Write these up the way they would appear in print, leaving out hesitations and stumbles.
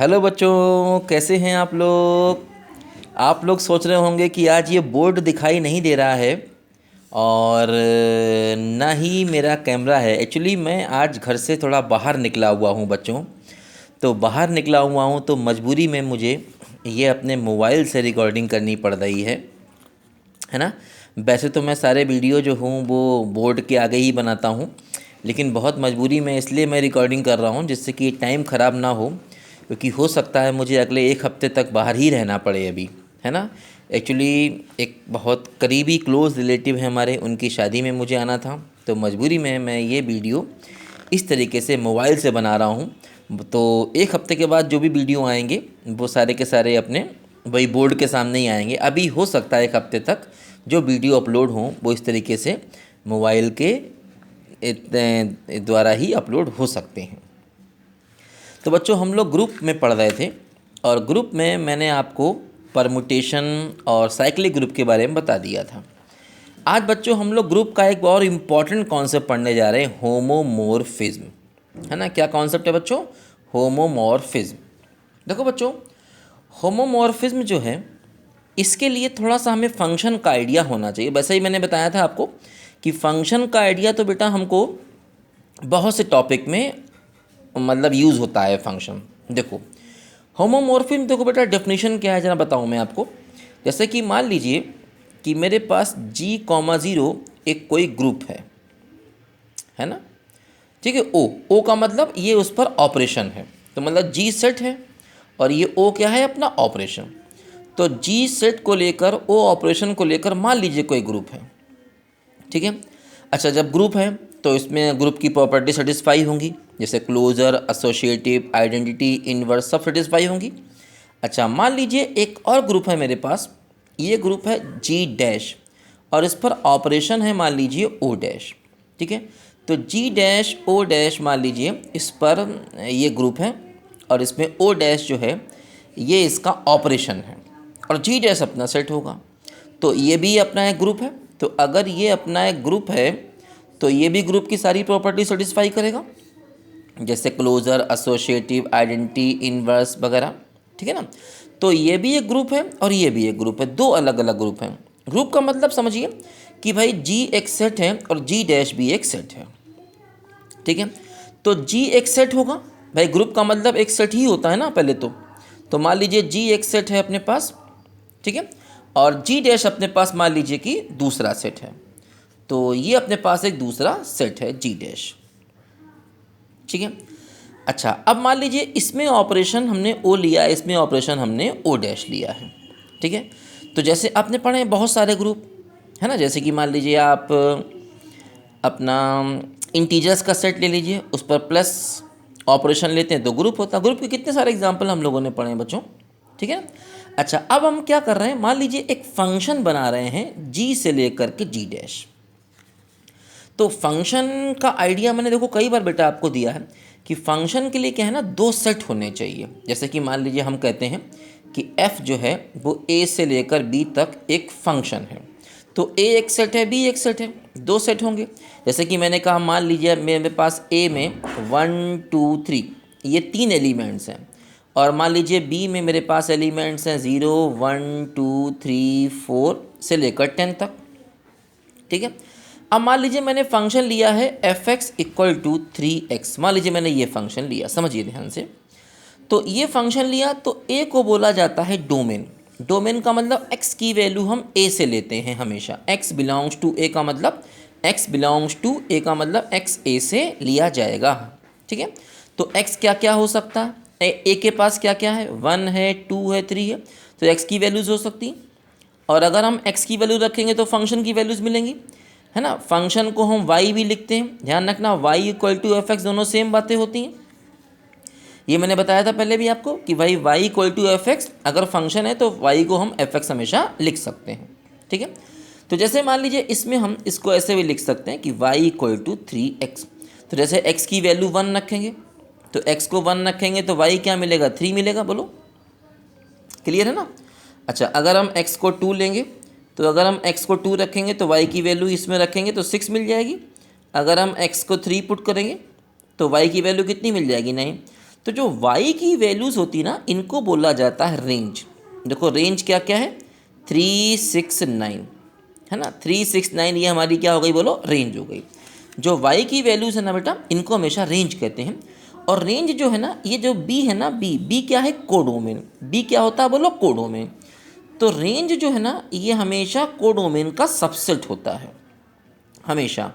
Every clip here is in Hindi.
हेलो बच्चों, कैसे हैं आप लोग। आप लोग सोच रहे होंगे कि आज ये बोर्ड दिखाई नहीं दे रहा है और ना ही मेरा कैमरा है। एक्चुअली मैं आज घर से थोड़ा बाहर निकला हुआ हूँ बच्चों। तो बाहर निकला हुआ हूँ तो मजबूरी में मुझे ये अपने मोबाइल से रिकॉर्डिंग करनी पड़ रही है ना। वैसे तो मैं सारे वीडियो जो हूँ वो बोर्ड के आगे ही बनाता हूँ, लेकिन बहुत मजबूरी में इसलिए मैं रिकॉर्डिंग कर रहा हूँ जिससे कि टाइम ख़राब ना हो, क्योंकि हो सकता है मुझे अगले एक हफ्ते तक बाहर ही रहना पड़े अभी, है ना। एक्चुअली एक बहुत करीबी क्लोज़ रिलेटिव है हमारे, उनकी शादी में मुझे आना था, तो मजबूरी में मैं ये वीडियो इस तरीके से मोबाइल से बना रहा हूँ। तो एक हफ्ते के बाद जो भी वीडियो आएंगे वो सारे के सारे अपने वही बोर्ड के सामने ही आएंगे। अभी हो सकता है एक हफ्ते तक जो वीडियो अपलोड हों वो इस तरीके से मोबाइल के द्वारा ही अपलोड हो सकते हैं। तो बच्चों, हम लोग ग्रुप में पढ़ रहे थे और ग्रुप में मैंने आपको परमुटेशन और साइक्लिक ग्रुप के बारे में बता दिया था। आज बच्चों हम लोग ग्रुप का एक और इम्पॉर्टेंट कॉन्सेप्ट पढ़ने जा रहे हैं, होमोमॉर्फिज्म, है ना। क्या कॉन्सेप्ट है बच्चों? होमोमॉर्फिज्म। देखो बच्चों, होमोमॉर्फिज्म जो है इसके लिए थोड़ा सा हमें फंक्शन का आइडिया होना चाहिए। वैसे ही मैंने बताया था आपको कि फंक्शन का आइडिया तो बेटा हमको बहुत से टॉपिक में मतलब यूज़ होता है फंक्शन। देखो होमोमॉर्फिज्म, देखो बेटा डेफिनेशन क्या है जरा बताऊँ मैं आपको। जैसे कि मान लीजिए कि मेरे पास G,0 एक कोई ग्रुप है ना, ठीक है। ओ का मतलब ये उस पर ऑपरेशन है, तो मतलब G सेट है और ये O क्या है? अपना ऑपरेशन। तो G सेट को लेकर O ऑपरेशन को लेकर मान लीजिए कोई ग्रुप है, ठीक है। अच्छा, जब ग्रुप है तो इसमें ग्रुप की प्रॉपर्टी सेटिस्फाई होंगी, जैसे क्लोजर, एसोसिएटिव, आइडेंटिटी, इनवर्स सब सेटिस्फाई होंगी। अच्छा, मान लीजिए एक और ग्रुप है मेरे पास, ये ग्रुप है G डैश और इस पर ऑपरेशन है मान लीजिए O डैश, ठीक है। तो G डैश O डैश मान लीजिए इस पर ये ग्रुप है और इसमें O डैश जो है ये इसका ऑपरेशन है और G डैश अपना सेट होगा। तो ये भी अपना एक ग्रुप है, तो अगर ये अपना एक ग्रुप है तो ये भी ग्रुप की सारी प्रॉपर्टी सेटिस्फाई करेगा, जैसे क्लोजर, एसोसिएटिव, आइडेंटिटी, इनवर्स वगैरह, ठीक है ना। तो ये भी एक ग्रुप है और ये भी एक ग्रुप है, दो अलग अलग ग्रुप हैं। ग्रुप का मतलब समझिए कि भाई G एक सेट है और G डैश भी एक सेट है, ठीक है। तो G एक सेट होगा, भाई ग्रुप का मतलब एक सेट ही होता है ना पहले तो मान लीजिए G एक सेट है अपने पास, ठीक है, और G डैश अपने पास मान लीजिए कि दूसरा सेट है, तो ये अपने पास एक दूसरा सेट है G डैश, ठीक है। अच्छा, अब मान लीजिए इसमें ऑपरेशन हमने O लिया है, इसमें ऑपरेशन हमने O डैश लिया है, ठीक है। तो जैसे आपने पढ़े बहुत सारे ग्रुप, है ना, जैसे कि मान लीजिए आप अपना इंटीजर्स का सेट ले लीजिए, उस पर प्लस ऑपरेशन लेते हैं तो ग्रुप होता है। ग्रुप के कितने सारे एग्जाम्पल हम लोगों ने पढ़े हैं बच्चों, ठीक है। अच्छा, अब हम क्या कर रहे हैं, मान लीजिए एक फंक्शन बना रहे हैं G से लेकर के G डैश। तो फंक्शन का आइडिया मैंने देखो कई बार बेटा आपको दिया है कि फंक्शन के लिए क्या है ना, दो सेट होने चाहिए। जैसे कि मान लीजिए हम कहते हैं कि f जो है वो a से लेकर b तक एक फंक्शन है, तो a एक सेट है, b एक सेट है, दो सेट होंगे। जैसे कि मैंने कहा मान लीजिए मेरे पास a में 1 2 3 ये तीन एलिमेंट्स हैं और मान लीजिए b में मेरे पास एलिमेंट्स हैं 0 1 2 3 4 से लेकर 10 तक, ठीक है। अब मान लीजिए मैंने फंक्शन लिया है f(x) = 3x। मान लीजिए मैंने ये फंक्शन लिया, समझिए ध्यान से। तो ये फंक्शन लिया तो a को बोला जाता है डोमेन। डोमेन का मतलब x की वैल्यू हम a से लेते हैं हमेशा। x बिलोंग्स टू a का मतलब x बिलोंग्स टू a का मतलब x a से लिया जाएगा, ठीक है। तो x क्या क्या हो सकता है, a के पास क्या क्या है, 1 है, 2 है, 3 है, तो x की वैल्यूज़ हो सकती हैं। और अगर हम x की वैल्यू रखेंगे तो फंक्शन की वैल्यूज़ मिलेंगी, है ना। फंक्शन को हम y भी लिखते हैं, ध्यान रखना y = f(x) दोनों सेम बातें होती हैं। ये मैंने बताया था पहले भी आपको कि भाई y = f(x), अगर फंक्शन है तो y को हम f(x) हमेशा लिख सकते हैं, ठीक है। तो जैसे मान लीजिए इसमें हम इसको ऐसे भी लिख सकते हैं कि y = 3x। तो जैसे x की वैल्यू 1 रखेंगे तो x को 1 रखेंगे तो y क्या मिलेगा, 3 मिलेगा, बोलो क्लियर है ना। अच्छा, अगर हम x को 2 लेंगे तो अगर हम x को 2 रखेंगे तो y की वैल्यू इसमें रखेंगे तो 6 मिल जाएगी। अगर हम x को 3 पुट करेंगे तो y की वैल्यू कितनी मिल जाएगी, 9। तो जो y की वैल्यूज़ होती ना, इनको बोला जाता है रेंज। देखो रेंज क्या क्या है, 369 है ना, 369 ये हमारी क्या हो गई बोलो, रेंज हो गई। जो y की वैल्यूज़ है ना बेटा, इनको हमेशा रेंज कहते हैं। और रेंज जो है ना, ये जो b है ना, b क्या है, कोडोमेन। b क्या होता है बोलो, कोडोमेन। तो रेंज जो है ना, ये हमेशा कोडोमेन का सबसेट होता है, हमेशा।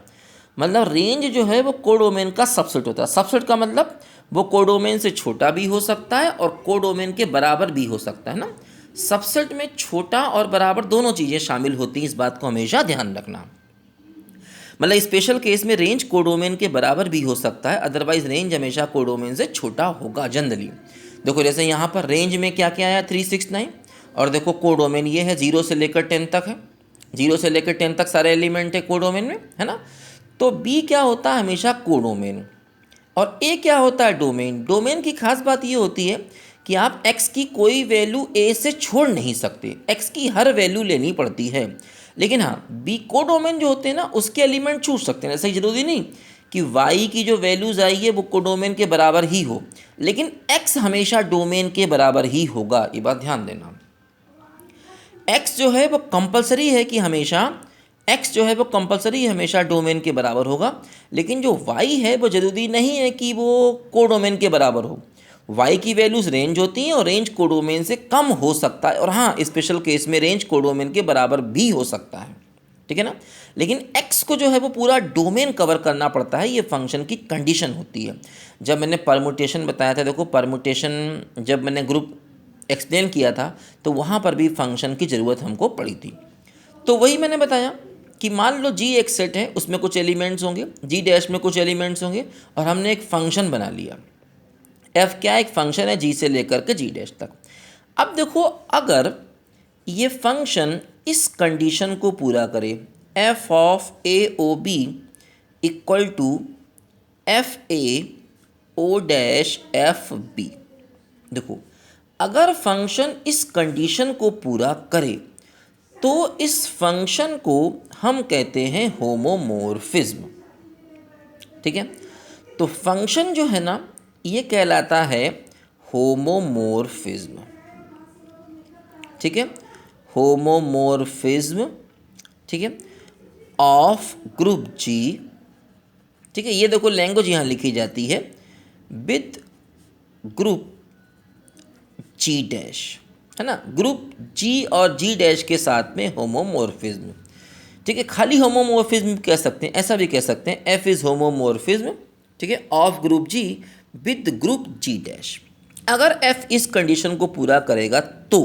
मतलब रेंज जो है वो कोडोमेन का सबसेट होता है। सबसेट का मतलब वो कोडोमेन से छोटा भी हो सकता है और कोडोमेन के बराबर भी हो सकता है ना। सबसेट में छोटा और बराबर दोनों चीज़ें शामिल होती हैं, इस बात को हमेशा ध्यान रखना। मतलब स्पेशल केस में रेंज कोडोमेन के बराबर भी हो सकता है, अदरवाइज रेंज हमेशा कोडोमेन से छोटा होगा जनरली। देखो जैसे यहाँ पर रेंज में क्या क्या आया, 369, और देखो कोडोमेन ये है 0 से लेकर 10 तक है, 0 से लेकर 10 तक सारे एलिमेंट है कोडोमेन में, है ना। तो बी क्या होता है, हमेशा कोडोमेन। और ए क्या होता है, डोमेन। डोमेन की खास बात ये होती है कि आप x की कोई वैल्यू a से छोड़ नहीं सकते, x की हर वैल्यू लेनी पड़ती है। लेकिन हाँ, बी कोडोमेन जो होते हैं ना, उसके एलिमेंट छूट सकते हैं। ऐसा ही जरूरी नहीं कि y की जो वैल्यूज़ आई है वो कोडोमेन के बराबर ही हो, लेकिन x हमेशा डोमेन के बराबर ही होगा, ये बात ध्यान देना। x जो है वो कंपलसरी है कि हमेशा x जो है वो कंपलसरी हमेशा डोमेन के बराबर होगा, लेकिन जो y है वो ज़रूरी नहीं है कि वो कोडोमेन के बराबर हो। y की वैल्यूज़ रेंज होती हैं और रेंज कोडोमेन से कम हो सकता है, और हाँ स्पेशल केस में रेंज कोडोमेन के बराबर भी हो सकता है, ठीक है ना। लेकिन x को जो है वो पूरा डोमेन कवर करना पड़ता है, ये फंक्शन की कंडीशन होती है। जब मैंने परमुटेशन बताया था, देखो परमुटेशन जब मैंने ग्रुप एक्सप्लेन किया था तो वहाँ पर भी फंक्शन की ज़रूरत हमको पड़ी थी। तो वही मैंने बताया कि मान लो जी एक सेट है, उसमें कुछ एलिमेंट्स होंगे, जी डैश में कुछ एलिमेंट्स होंगे, और हमने एक फंक्शन बना लिया। एफ क्या, एक फंक्शन है जी से लेकर के जी डैश तक। अब देखो अगर ये फंक्शन इस कंडीशन को पूरा करे, F of A O B equal to F A O dash F B. देखो अगर फंक्शन इस कंडीशन को पूरा करे तो इस फंक्शन को हम कहते हैं होमोमोर्फिज्म, ठीक है। तो फंक्शन जो है ना, ये कहलाता है होमोमोर्फिज्म, ठीक है, होमोमोर्फिज्म, ठीक है, ऑफ ग्रुप जी, ठीक है। ये देखो लैंग्वेज यहाँ लिखी जाती है विद ग्रुप जी डैश, है ना, ग्रुप जी और जी डैश के साथ में होमोमोर्फिज्म, ठीक है। खाली होमोमोर्फिज्म कह सकते हैं, ऐसा भी कह सकते हैं एफ इज़ होमोमोर्फिज्म, ठीक है, of group G with group G dash. अगर एफ इस कंडीशन को पूरा करेगा तो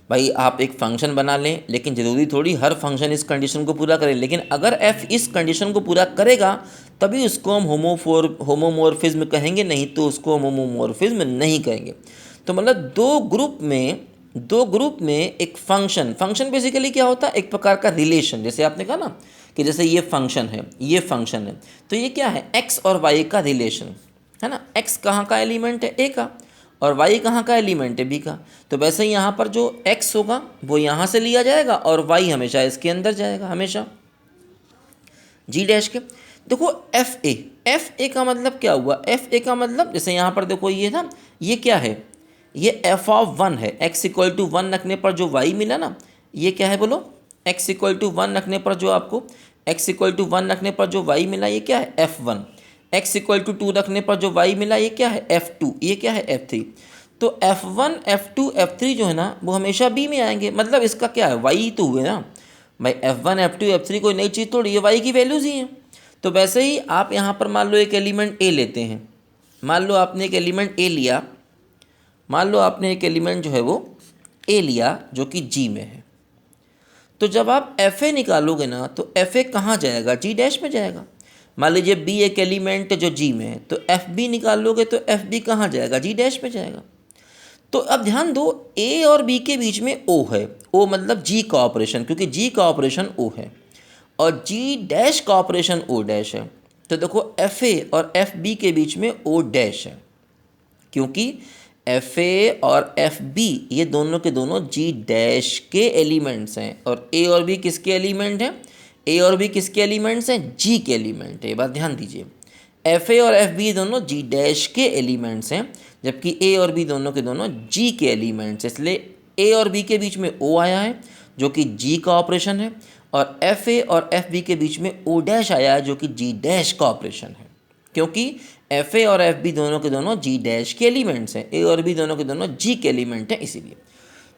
भाई आप एक फंक्शन बना लें, लेकिन ज़रूरी थोड़ी हर फंक्शन इस कंडीशन को पूरा करे, लेकिन अगर एफ इस कंडीशन को पूरा करेगा तभी उसको हम होमोमोर्फिज्म कहेंगे, नहीं तो उसको हम होमोमोर्फिज्म नहीं कहेंगे। तो मतलब दो ग्रुप में एक फंक्शन बेसिकली क्या होता है, एक प्रकार का रिलेशन। जैसे आपने कहा ना कि जैसे ये फंक्शन है, ये फंक्शन है, तो ये क्या है, एक्स और वाई का रिलेशन है ना। एक्स कहाँ का एलिमेंट है, ए का, और वाई कहाँ का एलिमेंट है, बी का। तो वैसे ही यहाँ पर जो एक्स होगा वो यहाँ से लिया जाएगा और वाई हमेशा इसके अंदर जाएगा, हमेशा जी डैश के। देखो एफ ए का मतलब क्या हुआ, एफ ए का मतलब जैसे यहाँ पर देखो ये था, ये क्या है, ये एफ ऑफ वन है। एक्स इक्वल टू वन रखने पर जो वाई मिला ना, ये क्या है बोलो, एक्स इक्वल टू वन रखने पर जो आपको एक्स इक्वल टू वन रखने पर जो वाई मिला, ये क्या है, F one. X equal to two रखने पर जो वाई मिला, ये क्या है, एफ टू। ये क्या है, एफ थ्री। तो F one F two F three जो है ना, वो हमेशा बी में आएंगे। मतलब इसका क्या है, वाई तो हुए ना भाई, F one F two F three कोई नई चीज़ थोड़ी, ये वाई की वैल्यूज़ ही हैं। तो वैसे ही आप यहाँ पर मान लो एक एलिमेंट ए लेते हैं, मान लो आपने एक एलिमेंट ए लिया, मान लो आपने एक एलिमेंट जो है वो ए लिया जो कि जी में है। तो जब आप एफ ए निकालोगे ना, तो एफ ए कहाँ जाएगा, जी डैश में जाएगा। मान लीजिए बी एक एलिमेंट जो जी में है, तो एफ बी निकालोगे तो एफ बी कहाँ जाएगा, जी डैश में जाएगा। तो अब ध्यान दो, ए और बी के बीच में ओ है, ओ मतलब जी का ऑपरेशन, क्योंकि जी का ऑपरेशन ओ है, और जी डैश का ऑपरेशन ओ डैश है। तो देखो एफ ए और एफ बी के बीच में ओ डैश है, क्योंकि एफ ए और एफ बी ये दोनों के दोनों जी डैश के एलिमेंट्स हैं, और ए और बी किसके एलिमेंट हैं, ए और बी किसके एलिमेंट्स हैं, जी के एलिमेंट है। ये बात ध्यान दीजिए, एफ ए और एफ बी दोनों जी डैश के एलिमेंट्स हैं, जबकि ए और बी दोनों के दोनों जी के एलिमेंट्स हैं। इसलिए ए और बी के बीच में ओ आया है जो कि जी का ऑपरेशन है, और एफ ए और एफ बी के बीच में ओ डैश आया है जो कि जी डैश का ऑपरेशन है, क्योंकि एफ ए और एफ बी दोनों के दोनों जी डैश के एलिमेंट्स हैं, ए और बी दोनों के दोनों जी के एलिमेंट हैं इसीलिए।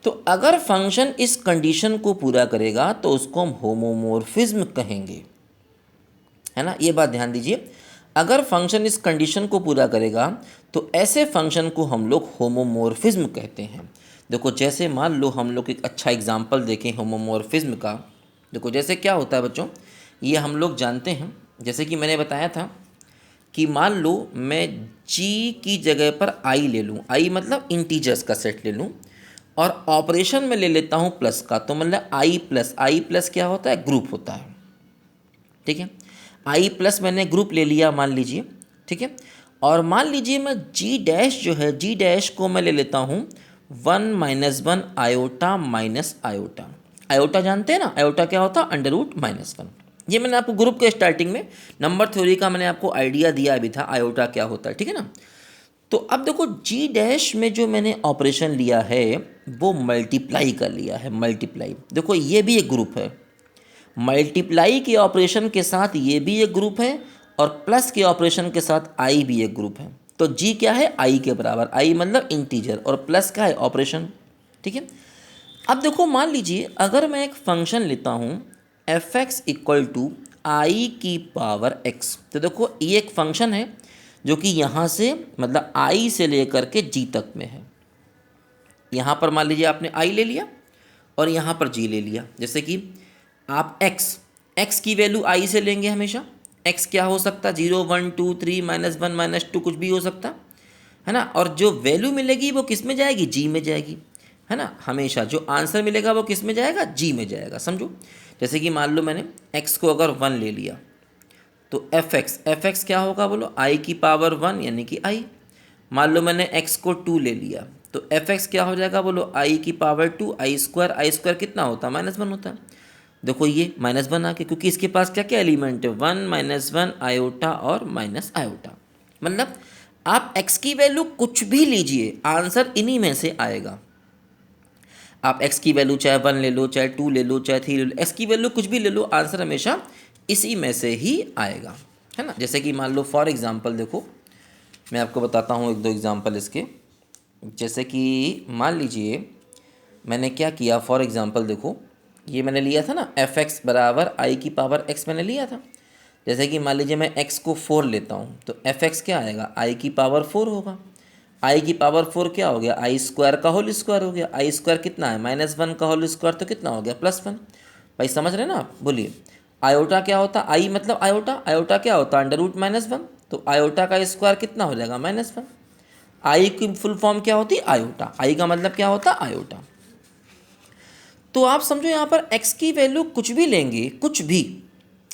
तो अगर फंक्शन इस कंडीशन को पूरा करेगा तो उसको हम होमोमॉर्फिज्म कहेंगे, है ना। ये बात ध्यान दीजिए, अगर फंक्शन इस कंडीशन को पूरा करेगा तो ऐसे फंक्शन को हम लोग होमोमॉर्फिज्म कहते हैं। देखो जैसे मान लो हम लोग एक अच्छा एग्जांपल देखें होमोमॉर्फिज्म का। देखो जैसे क्या होता है बच्चों, ये हम लोग जानते हैं, जैसे कि मैंने बताया था कि मान लो मैं जी की जगह पर आई ले लूँ, आई मतलब इंटीजर्स का सेट ले लूँ, और ऑपरेशन में ले लेता हूँ प्लस का, तो मतलब आई प्लस क्या होता है, ग्रुप होता है। ठीक है, आई प्लस मैंने ग्रुप ले लिया मान लीजिए, ठीक है। और मान लीजिए मैं जी डैश जो है, जी डैश को मैं ले लेता हूँ 1 - 1 आयोटा माइनस आयोटा। आयोटा जानते हैं ना, आयोटा क्या होता है, √-1। ये मैंने आपको ग्रुप के स्टार्टिंग में नंबर थ्योरी का मैंने आपको आइडिया दिया भी था, आयोटा क्या होता है, ठीक है ना। तो अब देखो जी डैश में जो मैंने ऑपरेशन लिया है वो मल्टीप्लाई कर लिया है, मल्टीप्लाई। देखो ये भी एक ग्रुप है, मल्टीप्लाई के ऑपरेशन के साथ ये भी एक ग्रुप है, और प्लस के ऑपरेशन के साथ आई भी एक ग्रुप है। तो जी क्या है, आई के बराबर, आई मतलब इंटीजर, और प्लस क्या है, ऑपरेशन। ठीक है, अब देखो मान लीजिए अगर मैं एक फंक्शन लेता हूँ f(x) = i⁻x, तो देखो ये एक फंक्शन है जो कि यहाँ से मतलब i से लेकर के g तक में है। यहाँ पर मान लीजिए आपने i ले लिया और यहाँ पर g ले लिया। जैसे कि आप x की वैल्यू i से लेंगे हमेशा। x क्या हो सकता है, 0 1 2 3 -1 -2 कुछ भी हो सकता है ना। और जो वैल्यू मिलेगी वो किस में जाएगी, g में जाएगी, है ना। हमेशा जो आंसर मिलेगा वो किस में जाएगा, g में जाएगा, समझो। जैसे कि मान लो मैंने x को अगर 1 ले लिया तो f(x) क्या होगा बोलो, i⁻1 यानी कि i। मान लो मैंने x को 2 ले लिया तो f(x) क्या हो जाएगा बोलो, i⁻2, i² कितना होता है, -1 होता है। देखो ये -1 आ गया क्योंकि इसके पास क्या क्या एलिमेंट है, 1 - 1 आयोटा और माइनस आयोटा। मतलब आप x की वैल्यू कुछ भी लीजिए, आंसर इन्हीं में से आएगा। आप x की वैल्यू चाहे 1 ले लो, चाहे 2 ले लो, चाहे 3 ले लो, x की वैल्यू कुछ भी ले लो, आंसर हमेशा इसी में से ही आएगा, है ना। जैसे कि मान लो फॉर एग्जांपल देखो, मैं आपको बताता हूँ 1-2 एग्जांपल इसके। जैसे कि मान लीजिए मैंने क्या किया, फॉर एग्जांपल देखो, ये मैंने लिया था ना f(x) = i⁻x मैंने लिया था। जैसे कि मान लीजिए मैं x को 4 लेता हूँ तो f(x) क्या आएगा, i⁻4 होगा। i⁻4 क्या हो गया, i² का होल स्क्वायर हो गया। i² कितना है, -1 का होल स्क्वायर, तो कितना हो गया, +1। भाई समझ रहे हैं ना आप, बोलिए। आयोटा क्या होता, आई मतलब आयोटा, आयोटा क्या होता है, √-1, तो आयोटा का स्क्वायर कितना हो जाएगा, -1। आई की फुल फॉर्म क्या होती है, आयोटा, आई का मतलब क्या होता है, आयोटा। तो आप समझो यहाँ पर x की वैल्यू कुछ भी लेंगे, कुछ भी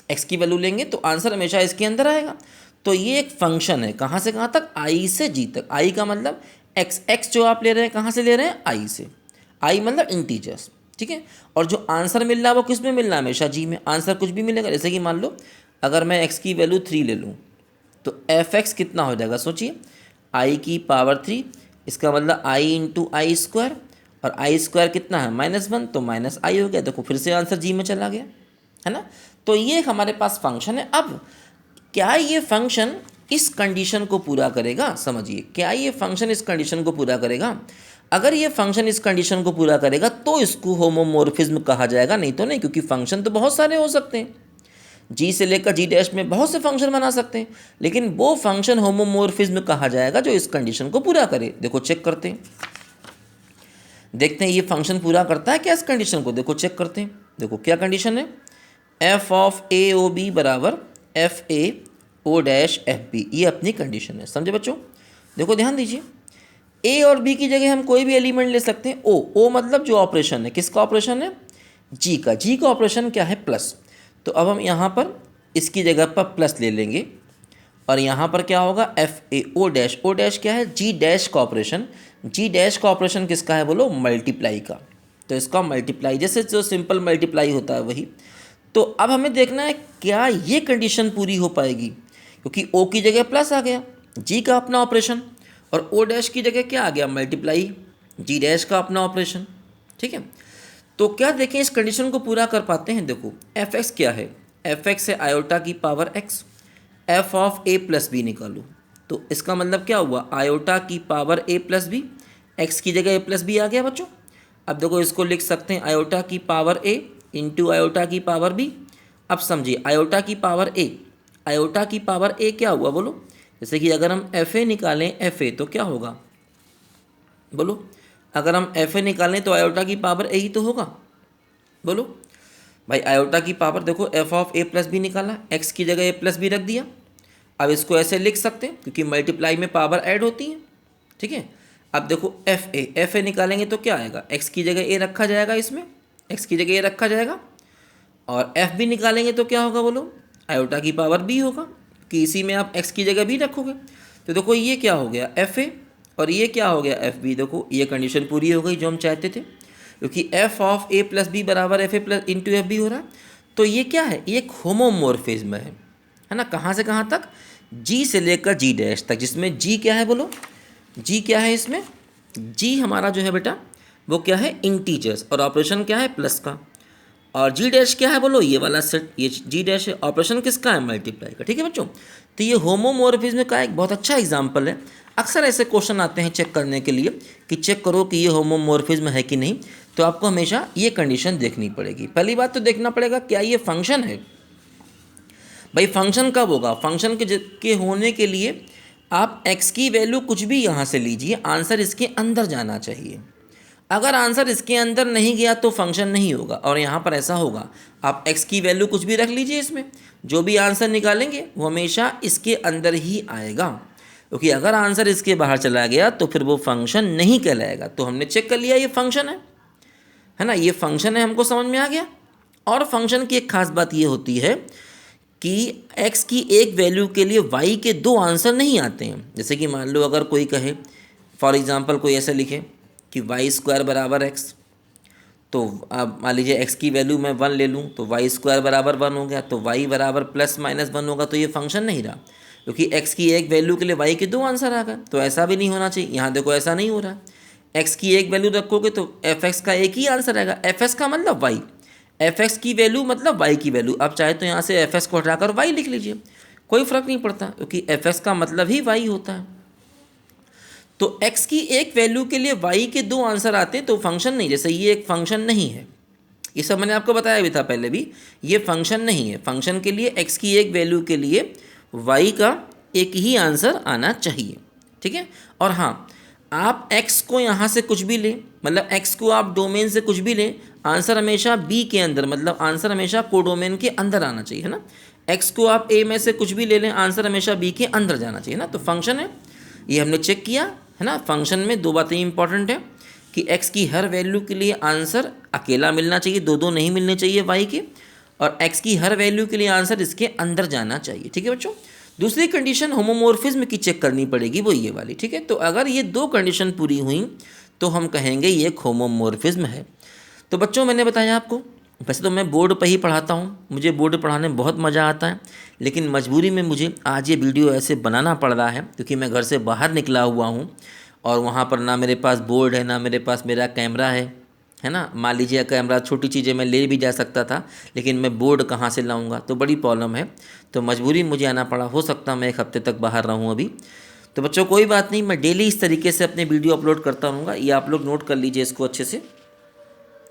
x की वैल्यू लेंगे तो आंसर हमेशा इसके अंदर आएगा। तो ये एक फंक्शन है, कहाँ से कहाँ तक, i से g तक। i का मतलब x जो आप ले रहे हैं कहाँ से ले रहे हैं, i से। i मतलब इंटीजर्स, ठीक है। और जो आंसर मिल रहा है वो किस में मिल रहा है, हमेशा g में। आंसर कुछ भी मिलेगा, जैसे कि मान लो अगर मैं x की वैल्यू 3 ले लूँ तो f(x) कितना हो जाएगा, सोचिए, i⁻3, इसका मतलब i × i², और i² कितना है, -1, तो -i हो गया। देखो फिर से आंसर g में चला गया, है ना। तो ये हमारे पास फंक्शन है। अब क्या ये फंक्शन इस कंडीशन को पूरा करेगा, समझिए, क्या ये फंक्शन इस कंडीशन को पूरा करेगा। अगर ये फंक्शन इस कंडीशन को पूरा करेगा तो इसको होमोमॉर्फिज्म कहा जाएगा, नहीं तो नहीं, क्योंकि फंक्शन तो बहुत सारे हो सकते हैं, जी से लेकर जी डैश में बहुत से फंक्शन बना सकते हैं, लेकिन वो फंक्शन होमोमॉर्फिज्म कहा जाएगा जो इस कंडीशन को पूरा करे। देखो चेक करते हैं, देखते हैं ये फंक्शन पूरा करता है क्या इस कंडीशन को। देखो चेक करते हैं, देखो क्या कंडीशन है, f(a)(b) = f(a)(o')(f)b, ये अपनी कंडीशन है, समझे बच्चों। देखो ध्यान दीजिए, a और b की जगह हम कोई भी एलिमेंट ले सकते हैं। o मतलब जो ऑपरेशन है, किसका ऑपरेशन है, g का ऑपरेशन क्या है, प्लस। तो अब हम यहाँ पर इसकी जगह पर प्लस ले लेंगे, और यहाँ पर क्या होगा, f(a)(o')(o' क्या है, g डैश का ऑपरेशन। g डैश का ऑपरेशन किसका है बोलो, मल्टीप्लाई का। तो इसका मल्टीप्लाई, जैसे जो सिंपल मल्टीप्लाई होता है वही। तो अब हमें देखना है क्या ये कंडीशन पूरी हो पाएगी, क्योंकि ओ की जगह प्लस आ गया, जी का अपना ऑपरेशन, और ओ डैश की जगह क्या आ गया, मल्टीप्लाई जी डैश का अपना ऑपरेशन। ठीक है, तो क्या देखें इस कंडीशन को पूरा कर पाते हैं। देखो एफ एक्स क्या है, एफ एक्स है आयोटा की power X, F of A plus B निकालो, तो इसका मतलब क्या हुआ, आयोटा की power A plus B, X की जगह ए प्लस बी आ गया बच्चों। अब देखो इसको लिख सकते हैं आयोटा की पावर ए इंटू आयोटा की पावर बी। अब समझिए आयोटा की पावर ए, आयोटा की पावर ए क्या हुआ बोलो, जैसे कि अगर हम एफ ए निकालें एफ ए तो क्या होगा बोलो, अगर हम एफ ए निकालें तो आयोटा की पावर ए ही तो होगा। बोलो भाई आयोटा की पावर, देखो F of A plus B निकाला, एक्स की जगह ए प्लस बी रख दिया। अब इसको ऐसे लिख सकते हैं क्योंकि मल्टीप्लाई में पावर ऐड होती है। ठीक है, अब देखो एफ ए निकालेंगे तो क्या आएगा, एक्स की जगह ए रखा जाएगा, इसमें एक्स की जगह ए रखा जाएगा, और एफ बी निकालेंगे तो क्या होगा बोलो, आयोटा की पावर बी होगा, कि इसी में आप एक्स की जगह बी रखोगे। तो देखो ये क्या हो गया एफ ए, और ये क्या हो गया एफ बी। देखो ये कंडीशन पूरी हो गई जो हम चाहते थे, क्योंकि f of A plus b बराबर f a plus into f b हो रहा है। तो ये क्या है, ये एक होमोमॉर्फिज्म है ना, कहाँ से कहाँ तक, जी से लेकर जी डैश तक, जिसमें जी क्या है बोलो, जी क्या है इसमें, जी हमारा जो है बेटा वो क्या है इंटीजर्स, और ऑपरेशन क्या है प्लस का, और जी डैश क्या है बोलो ये वाला सेट, ये जी डैश है, ऑपरेशन किसका है मल्टीप्लाई का। ठीक है बच्चों, तो ये होमोमॉर्फिज्म का एक बहुत अच्छा एग्जाम्पल है। अक्सर ऐसे क्वेश्चन आते हैं चेक करने के लिए कि चेक करो कि ये होमोमॉर्फिज्म है कि नहीं, तो आपको हमेशा ये कंडीशन देखनी पड़ेगी। पहली बात तो देखना पड़ेगा क्या ये फंक्शन है। भाई फंक्शन कब होगा, फंक्शन के होने के लिए आप x की वैल्यू कुछ भी यहाँ से लीजिए, आंसर इसके अंदर जाना चाहिए। अगर आंसर इसके अंदर नहीं गया तो फंक्शन नहीं होगा, और यहाँ पर ऐसा होगा आप x की वैल्यू कुछ भी रख लीजिए, इसमें जो भी आंसर निकालेंगे वो हमेशा इसके अंदर ही आएगा, क्योंकि अगर आंसर इसके बाहर चला गया तो फिर वो फंक्शन नहीं कहलाएगा। तो हमने चेक कर लिया ये फंक्शन है ना, ये फंक्शन है, हमको समझ में आ गया। और फंक्शन की एक खास बात ये होती है कि x की एक वैल्यू के लिए y के दो आंसर नहीं आते हैं। जैसे कि मान लो अगर कोई कहे, फॉर एग्जांपल कोई ऐसे लिखे कि वाई स्क्वायर बराबर एक्स, तो अब मान लीजिए x की वैल्यू मैं 1 ले लूँ तो वाई स्क्वायर बराबर 1 हो गया, तो y बराबर प्लस माइनस 1 होगा, तो ये फंक्शन नहीं रहा, क्योंकि x की एक वैल्यू के लिए y के दो आंसर आ गए। तो ऐसा भी नहीं होना चाहिए, यहाँ देखो ऐसा नहीं हो रहा है, x की एक वैल्यू रखोगे तो एफ एक्स का एक ही आंसर आएगा, एफ एक्स का मतलब y, एफ एक्स की वैल्यू मतलब y की वैल्यू। अब चाहे तो यहाँ से एफ एक्स को हटाकर y लिख लीजिए, कोई फ़र्क नहीं पड़ता, क्योंकि एफ एक्स का मतलब ही y होता है। तो x की एक वैल्यू के लिए y के दो आंसर आते हैं तो फंक्शन नहीं, जैसे ये एक फंक्शन नहीं है, ये सब मैंने आपको बताया भी था पहले भी, ये फंक्शन नहीं है। फंक्शन के लिए x की एक वैल्यू के लिए y का एक ही आंसर आना चाहिए। ठीक है, और हाँ आप x को यहाँ से कुछ भी लें, मतलब x को आप डोमेन से कुछ भी लें, आंसर हमेशा b के अंदर, मतलब आंसर हमेशा कोडोमेन के अंदर आना चाहिए, है ना। x को आप a में से कुछ भी ले लें, आंसर हमेशा b के अंदर जाना चाहिए ना। तो फंक्शन है, ये हमने चेक किया है ना। फंक्शन में दो बातें इंपॉर्टेंट है कि x की हर वैल्यू के लिए आंसर अकेला मिलना चाहिए, दो दो नहीं मिलने चाहिए y के, और x की हर वैल्यू के लिए आंसर इसके अंदर जाना चाहिए। ठीक है बच्चों, दूसरी कंडीशन होमोमॉर्फिज्म की चेक करनी पड़ेगी, वो ये वाली। ठीक है, तो अगर ये दो कंडीशन पूरी हुई तो हम कहेंगे ये एक होमोमॉर्फिज्म है। तो बच्चों मैंने बताया आपको, वैसे तो मैं बोर्ड पर ही पढ़ाता हूँ, मुझे बोर्ड पढ़ाने में बहुत मज़ा आता है, लेकिन मजबूरी में मुझे आज ये वीडियो ऐसे बनाना पड़ रहा है क्योंकि मैं घर से बाहर निकला हुआ हूँ और वहाँ पर ना मेरे पास बोर्ड है, ना मेरे पास मेरा कैमरा है ना। मान लीजिए कैमरा, छोटी चीज़ें मैं ले भी जा सकता था, लेकिन मैं बोर्ड कहाँ से लाऊंगा, तो बड़ी प्रॉब्लम है, तो मजबूरी मुझे आना पड़ा। हो सकता मैं 1 हफ्ते तक बाहर रहूँ अभी। तो बच्चों कोई बात नहीं, मैं डेली इस तरीके से अपने वीडियो अपलोड करता रहूँगा, ये आप लोग नोट कर लीजिए इसको अच्छे से,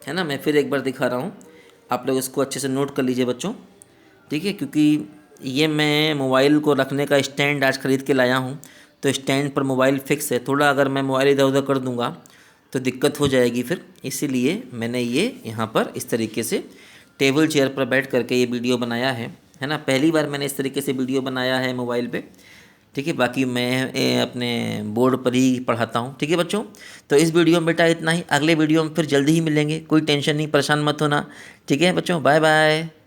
है ना। मैं फिर एक बार दिखा रहा हूँ, आप लोग इसको अच्छे से नोट कर लीजिए बच्चों, ठीक है। क्योंकि ये मैं मोबाइल को रखने का स्टैंड आज ख़रीद के लाया हूँ, तो स्टैंड पर मोबाइल फिक्स है, थोड़ा अगर मैं मोबाइल इधर उधर कर दूँगा तो दिक्कत हो जाएगी फिर, इसीलिए मैंने ये यहाँ पर इस तरीके से टेबल चेयर पर बैठ करके ये वीडियो बनाया है ना। पहली बार मैंने इस तरीके से वीडियो बनाया है मोबाइल पे, ठीक है। बाकी मैं अपने बोर्ड पर ही पढ़ाता हूँ, ठीक है बच्चों। तो इस वीडियो में बेटा इतना ही, अगले वीडियो में फिर जल्दी ही मिलेंगे, कोई टेंशन नहीं, परेशान मत होना, ठीक है बच्चों। Bye bye.